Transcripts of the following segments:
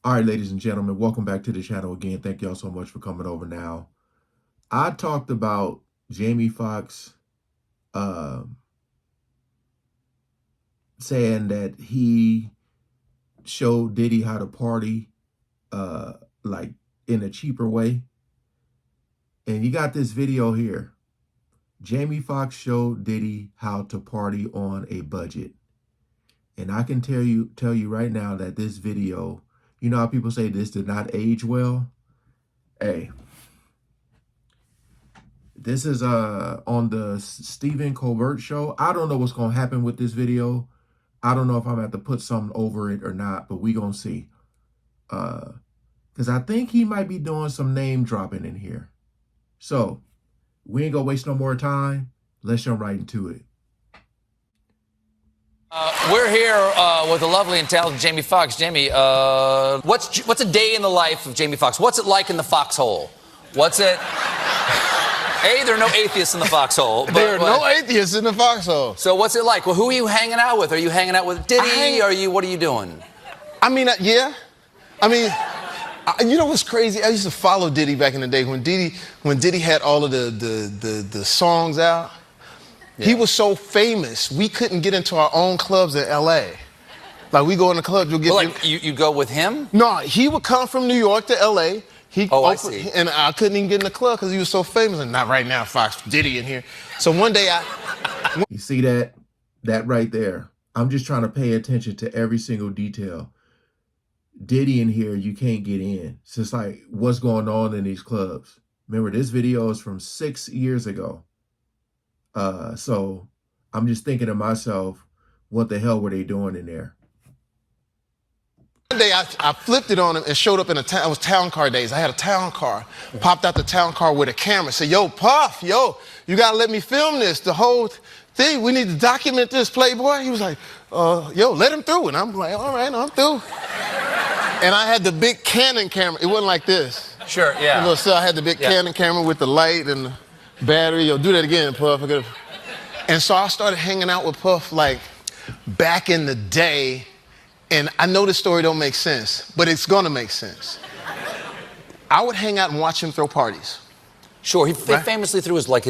All right, ladies and gentlemen, welcome back to the channel again. Thank y'all so much for coming over now. I talked about Jamie Foxx saying that he showed Diddy how to party uh, like in a cheaper way. And you got this video here. Jamie Foxx showed Diddy how to party on a budget. And I can tell you right now that this video, you know how people say this did not age well? Hey, this is on the Stephen Colbert show. I don't know what's gonna happen with this video. I don't know if I'm gonna have to put something over it or not, but we gonna see. Because I think he might be doing some name dropping in here. So we ain't gonna waste no more time. Let's jump right into it. We're here with the lovely and talented Jamie Foxx. Jamie, what's a day in the life of Jamie Foxx? What's it like in the foxhole? What's it? A, there are no atheists in the foxhole. There are no atheists in the foxhole. So what's it like? Well, who are you hanging out with? Are you hanging out with Diddy? What are you doing? I mean, yeah. I mean, you know what's crazy? I used to follow Diddy back in the day when Diddy had all of the songs out. Yeah. He was so famous, we couldn't get into our own clubs in L.A. Like, we go in the clubs, you'll get... Well, like, you go with him? No, he would come from New York to L.A. I see. And I couldn't even get in the club because he was so famous. And not right now, Fox, Diddy in here. So one day You see that right there? I'm just trying to pay attention to every single detail. Diddy in here, you can't get in. It's just like, what's going on in these clubs? Remember, this video is from 6 years ago. So I'm just thinking to myself, what the hell were they doing in there? One day I flipped it on him and showed up in a town. It was town car days. I had a town car. Popped out the town car with a camera. Said, yo, Puff, yo, you got to let me film this. The whole thing. We need to document this, Playboy. He was like, yo, let him through. And I'm like, all right, I'm through. And I had the big Canon camera. It wasn't like this. Sure, yeah. So I had the big Canon camera with the light and the battery. Yo, do that again, Puff. And so I started hanging out with Puff like back in the day. And I know this story don't make sense, but it's gonna make sense. I would hang out and watch him throw parties. Sure, he famously threw his white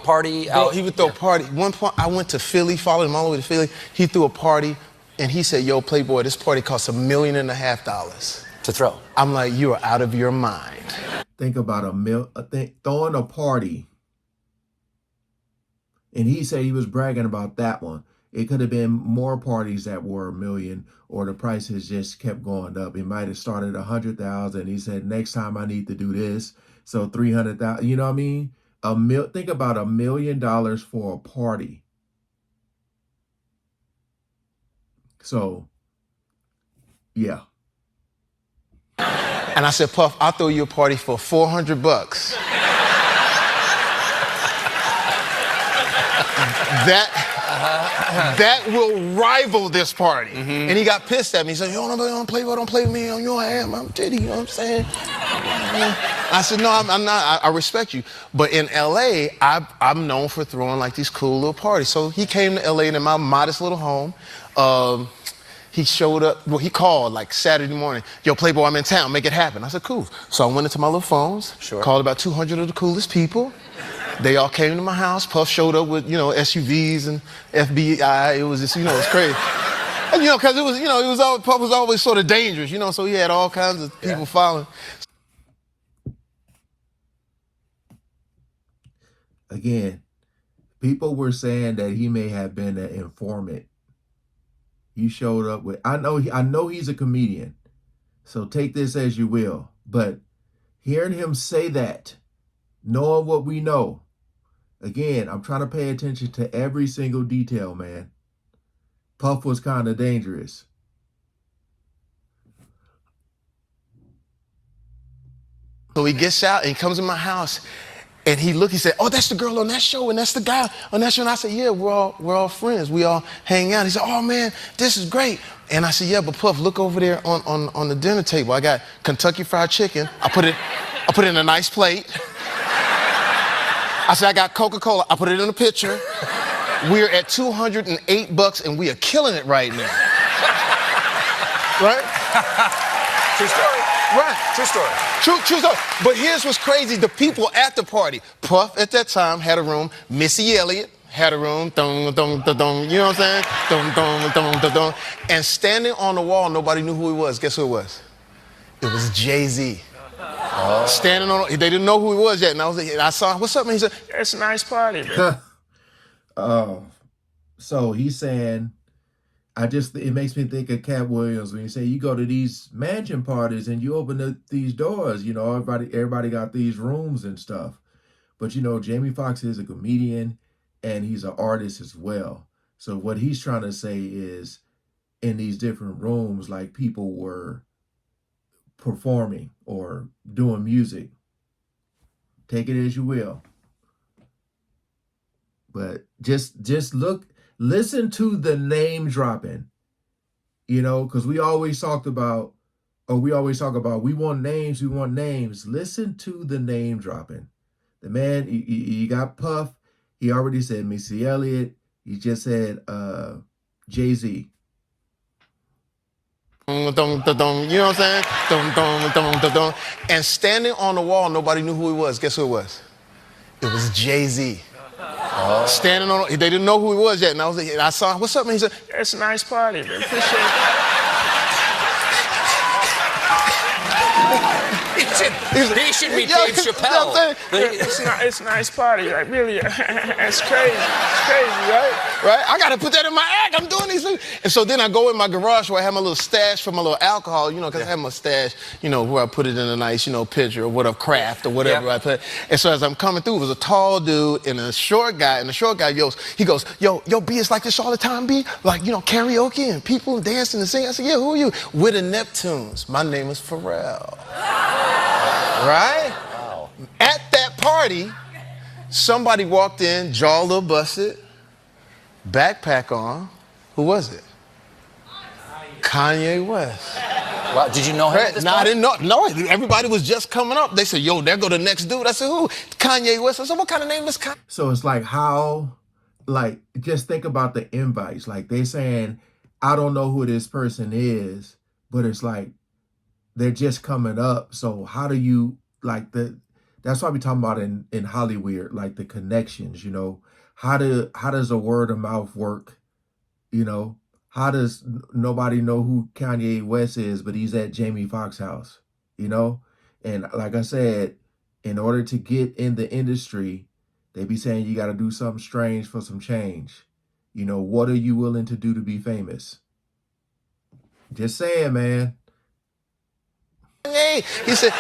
party out. Bro, he would throw a party. One point, I went to Philly, followed him all the way to Philly. He threw a party, and he said, yo, Playboy, this party costs $1.5 million. To throw. I'm like, you are out of your mind. Think about throwing a party. And he said he was bragging about that one. It could have been more parties that were $1 million, or the prices just kept going up. It might have started 100,000. He said, next time I need to do this. So 300,000, you know what I mean? Think about $1 million for a party. So, yeah. And I said, Puff, I'll throw you a party for $400. That will rival this party. And he got pissed at me. He said, yo, don't play with me. You know I am. I'm Diddy, you know what I'm saying? I said, no, I'm not. I respect you. But in L.A., I'm known for throwing like these cool little parties. So he came to L.A. in my modest little home. He showed up, well, he called like Saturday morning. Yo, Playboy, I'm in town, make it happen. I said, cool. So I went into my little phones, called about 200 of the coolest people. They all came to my house. Puff showed up with, SUVs and FBI. It was just, it's crazy. And, because it was, Puff was always sort of dangerous, so he had all kinds of people following. Again, people were saying that he may have been an informant. He showed up with, I know he's a comedian, so take this as you will, but hearing him say that, knowing what we know, again, I'm trying to pay attention to every single detail, man. Puff was kind of dangerous. So he gets out and he comes in my house. And he said, oh, that's the girl on that show, and that's the guy on that show. And I said, yeah, we're all friends. We all hang out. He said, oh, man, this is great. And I said, yeah, but Puff, look over there on the dinner table. I got Kentucky Fried Chicken. I put it in a nice plate. I said, I got Coca-Cola. I put it in a pitcher. We're at $208, and we are killing it right now. Right? True story. Right. True story. True story. But here's what's crazy. The people at the party, Puff at that time had a room. Missy Elliott had a room. Dum, dum, dum, dum, you know what I'm saying? Dum, dum, dum, dum, dum. And standing on the wall, nobody knew who he was. Guess who it was? It was Jay-Z. Standing on, they didn't know who he was yet. And I saw him, what's up, man? He said, it's a nice party, man. So he's saying, it makes me think of Cat Williams when you say you go to these mansion parties and you open up these doors, you know, everybody got these rooms and stuff. But, you know, Jamie Foxx is a comedian and he's an artist as well. So what he's trying to say is in these different rooms, like people were performing or doing music. Take it as you will. But just listen to the name dropping, you know, because we always talk about we want names. Listen to the name dropping. The man, you got Puff. He already said Missy Elliott. He just said Jay-Z. You know what I'm saying? And standing on the wall, nobody knew who he was. Guess who it was? It was Jay-Z. Standing on, they didn't know who he was yet. And I saw him, what's up, man? He said, it's a nice party, man. Appreciate it. He should be Dave Chappelle. It's a nice party. Like, really, it's crazy. It's crazy, right? I got to put that in my act. I'm doing these things. And so then I go in my garage where I have my little stash for my little alcohol, you know, because I have my stash, you know, where I put it in a nice, you know, pitcher or whatever, craft or whatever I put. And so as I'm coming through, it was a tall dude and a short guy. And the short guy goes, yo, B, it's like this all the time, B? Like, you know, karaoke and people dancing and singing. I said, yeah, who are you? We're the Neptunes. My name is Pharrell. Right? Wow. At that party, somebody walked in, jaw a little busted, backpack on. Who was it? Kanye West. Wow, did you know him? No, I didn't know. No, everybody was just coming up. They said, yo, there go the next dude. I said, who? Kanye West. I said, what kind of name is Kanye? So it's like just think about the invites. Like they're saying, I don't know who this person is, but it's like, they're just coming up. So how do you that's why we talking about in Hollywood, like the connections, you know, how does a word of mouth work? You know, how does nobody know who Kanye West is, but he's at Jamie Foxx's house, you know? And like I said, in order to get in the industry, they be saying you got to do something strange for some change. You know, what are you willing to do to be famous? Just saying, man. He said,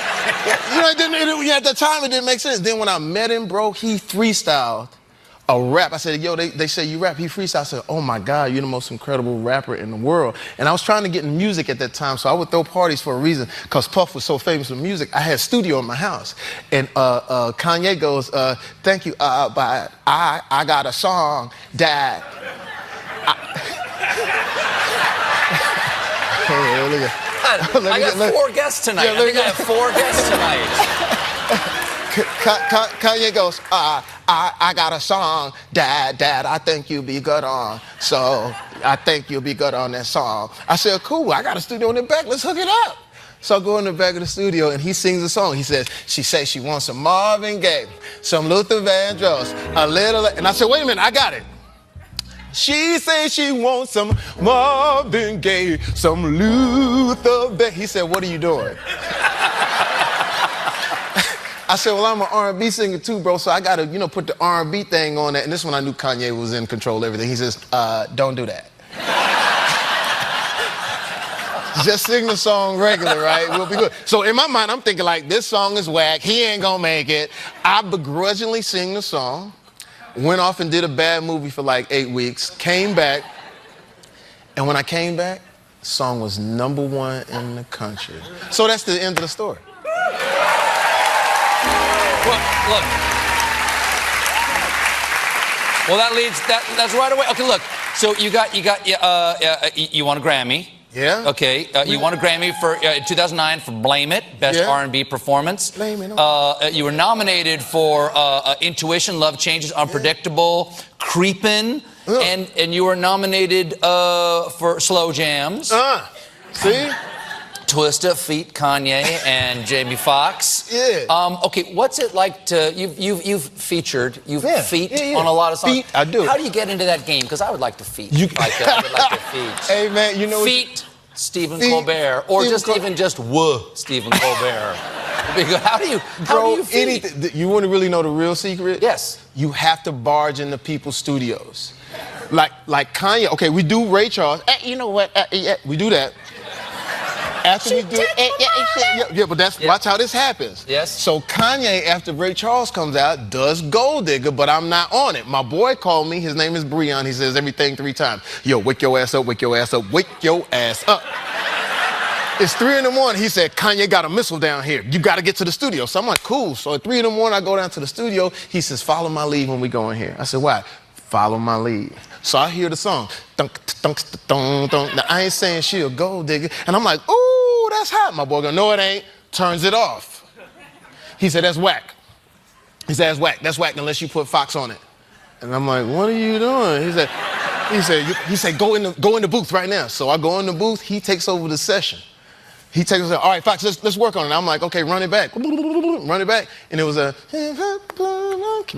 you know, at the time it didn't make sense. Then when I met him, bro, he freestyled a rap. I said, yo, they say you rap. He freestyled. I said, oh my God, you're the most incredible rapper in the world. And I was trying to get in music at that time, so I would throw parties for a reason, because Puff was so famous with music. I had a studio in my house. And Kanye goes, thank you, but I got a song that... I got 4 guests tonight. I think I have 4 guests tonight. Kanye goes, I got a song, Dad, I think you'll be good on. So I think you'll be good on that song. I said, cool, I got a studio in the back, let's hook it up. So I go in the back of the studio and he sings a song. He says, she says she wants some Marvin Gaye, some Luther Vandross, a little, and I said, wait a minute, I got it. She says she wants some Marvin Gaye, some Luther Vandross. He said, what are you doing? I said, well, I'm an R&B singer too, bro, so I got to, you know, put the R&B thing on that. And this one I knew Kanye was in control of everything. He says, don't do that. Just sing the song regular, right? We'll be good. So in my mind, I'm thinking like, this song is whack. He ain't gonna make it. I begrudgingly sing the song. Went off and did a bad movie for like 8 weeks, came back, and when I came back, the song was #1 in the country. So that's the end of the story. Look. Well, that's right away. Okay, look. So you won a Grammy. Yeah. Okay. You won a Grammy for 2009 for "Blame It," best R&B performance. Blame it. You were nominated for "Intuition," "Love Changes," "Unpredictable," "Creepin'," and you were nominated for "Slow Jams." See? Twista, feat Kanye and Jamie Foxx. Yeah. Okay, what's it like to you've featured feat on a lot of songs? Feat, I do. How do you get into that game? Because I would like to feat. I would like to feat. Hey man, you know Feat Stephen Colbert, or even just Stephen Colbert. How do you feat? Anything. You want to really know the real secret? Yes. You have to barge into people's studios. Like Kanye. Okay, we do Ray Charles. You know what? We do that. After we do but watch how this happens. Yes. So Kanye, after Ray Charles comes out, does Gold Digger, but I'm not on it. My boy called me. His name is Breon. He says everything 3 times. Yo, wake your ass up, wake your ass up, wake your ass up. It's 3 in the morning. He said, Kanye got a missile down here. You got to get to the studio. So I'm like, cool. So at 3 in the morning, I go down to the studio. He says, follow my lead when we go in here. I said, why? Follow my lead. So I hear the song. Dunk, dunk, dunk, dunk. Now, I ain't saying she a gold digger. And I'm like, ooh, that's hot. My boy goes, no, it ain't. Turns it off. He said, that's whack. He said, that's whack unless you put Foxx on it. And I'm like, what are you doing? He said, go in the booth right now. So I go in the booth. He takes over the session. He takes us, all right, Foxx, let's work on it. I'm like, okay, run it back. Run it back. And it was a, can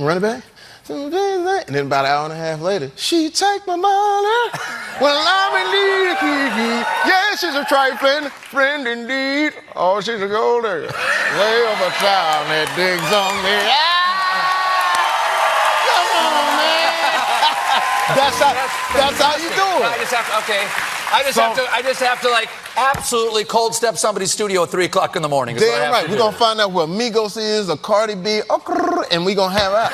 you run it back? And then about an hour and a half later, she take my money. Well, I'm in need of Kiki. Yeah, she's a trifling friend indeed. Oh, she's a gold digger. Way over town that digs on me. Come on, man. That's how you do it. I just have to like absolutely cold step somebody's studio at 3 o'clock in the morning. Damn right. We're gonna find out what Migos is or Cardi B, and we gonna have out.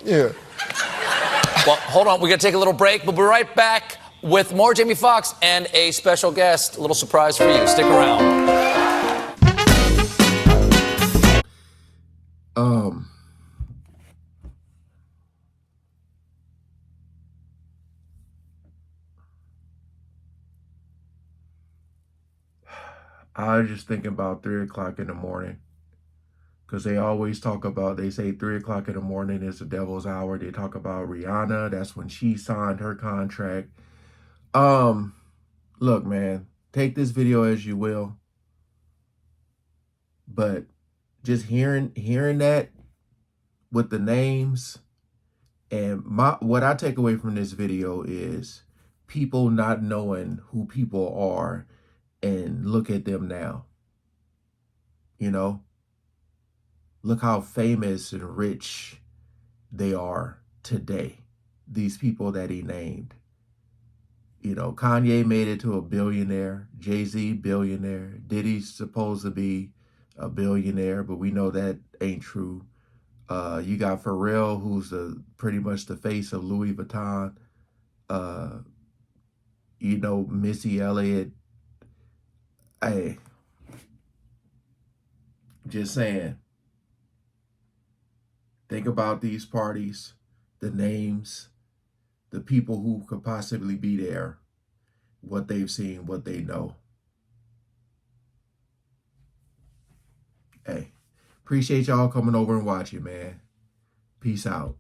Yeah. Well, hold on. We're gonna take a little break. We'll be right back with more Jamie Foxx and a special guest. A little surprise for you. Stick around. I was just thinking about 3 o'clock in the morning. Because they always talk about, they say 3 o'clock in the morning is the devil's hour. They talk about Rihanna. That's when she signed her contract. Look, man, take this video as you will. But just hearing that with the names, and what I take away from this video is people not knowing who people are, and look at them now. You know? Look how famous and rich they are today. These people that he named. You know, Kanye made it to a billionaire. Jay-Z, billionaire. Diddy's supposed to be a billionaire, but we know that ain't true. You got Pharrell, who's pretty much the face of Louis Vuitton. You know, Missy Elliott. Hey, just saying. Think about these parties, the names, the people who could possibly be there, what they've seen, what they know. Hey, appreciate y'all coming over and watching, man. Peace out.